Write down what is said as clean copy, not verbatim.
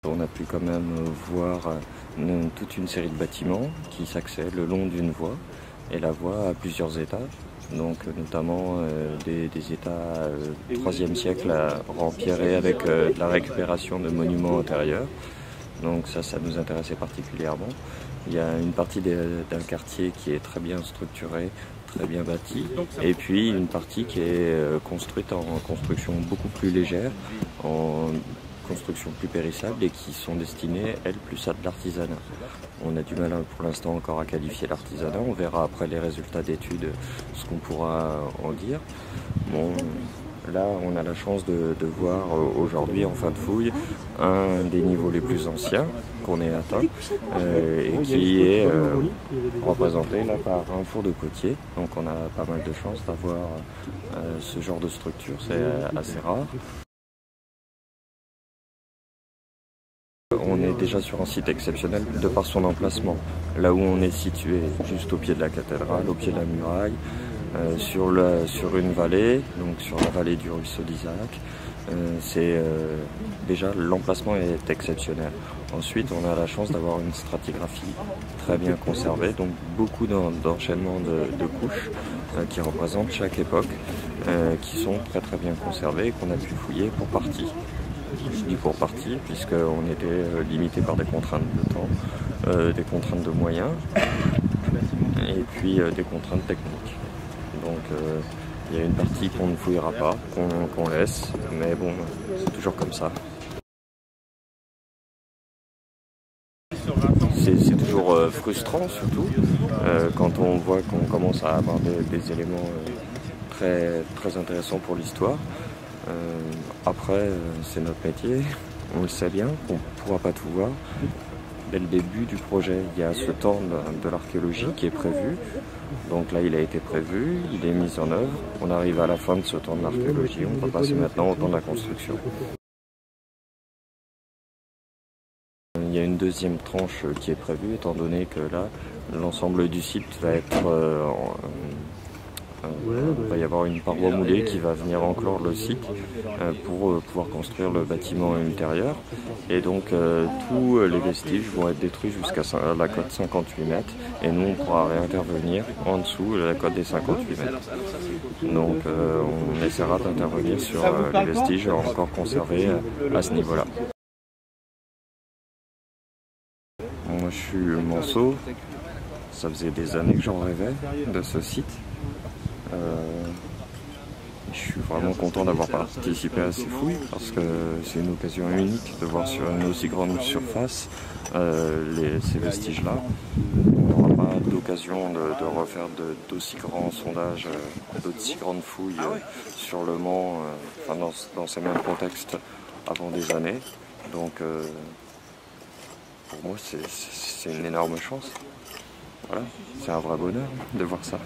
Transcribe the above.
On a pu quand même voir toute une série de bâtiments qui s'accèdent le long d'une voie, et la voie a plusieurs étages, donc notamment des états 3e siècle empierrés avec de la récupération de monuments antérieurs. Donc ça nous intéressait particulièrement. Il y a une partie d'un quartier qui est très bien structuré, très bien bâti, et puis une partie qui est construite en construction beaucoup plus légère, en construction plus périssable, et qui sont destinées, elles, plus à de l'artisanat. On a du mal pour l'instant encore à qualifier l'artisanat, on verra après les résultats d'études ce qu'on pourra en dire. Bon, là, on a la chance de voir aujourd'hui, en fin de fouille, un des niveaux les plus anciens qu'on ait atteint, et qui est représenté là par un four de potier. Donc on a pas mal de chance d'avoir ce genre de structure, c'est assez rare. On est déjà sur un site exceptionnel de par son emplacement. Là où on est situé, juste au pied de la cathédrale, au pied de la muraille, sur une vallée, donc sur la vallée du ruisseau d'Isaac. Déjà, l'emplacement est exceptionnel. Ensuite, on a la chance d'avoir une stratigraphie très bien conservée, donc beaucoup d'enchaînements de couches qui représentent chaque époque, qui sont très bien conservées et qu'on a pu fouiller pour partie. Je dis pour partie, puisqu'on était limité par des contraintes de temps, des contraintes de moyens, et puis des contraintes techniques. Donc il y a une partie qu'on ne fouillera pas, qu'on laisse, mais bon, c'est toujours comme ça. C'est toujours frustrant, surtout quand on voit qu'on commence à avoir des éléments très intéressants pour l'histoire. Après, c'est notre métier, on le sait bien, qu'on ne pourra pas tout voir. Dès le début du projet, il y a ce temps de l'archéologie qui est prévu. Donc là, il a été prévu, il est mis en œuvre. On arrive à la fin de ce temps de l'archéologie, on va passer maintenant au temps de la construction. Il y a une deuxième tranche qui est prévue, étant donné que là, l'ensemble du site va être... il va y avoir une paroi moulée qui va venir enclore le site pour pouvoir construire le bâtiment ultérieur. Et donc tous les vestiges vont être détruits jusqu'à la cote 58 mètres. Et nous, on pourra réintervenir en dessous de la cote des 58 mètres. Donc on essaiera d'intervenir sur les vestiges encore conservés à ce niveau-là. Moi, je suis Manceau. Ça faisait des années que j'en rêvais de ce site. Je suis vraiment content d'avoir participé à ces fouilles parce que c'est une occasion unique de voir sur une aussi grande surface ces vestiges-là. On n'aura pas d'occasion de refaire d'aussi grands sondages, d'aussi grandes fouilles sur le Mans, dans ces mêmes contextes avant des années. Donc pour moi, c'est une énorme chance. Voilà, c'est un vrai bonheur de voir ça.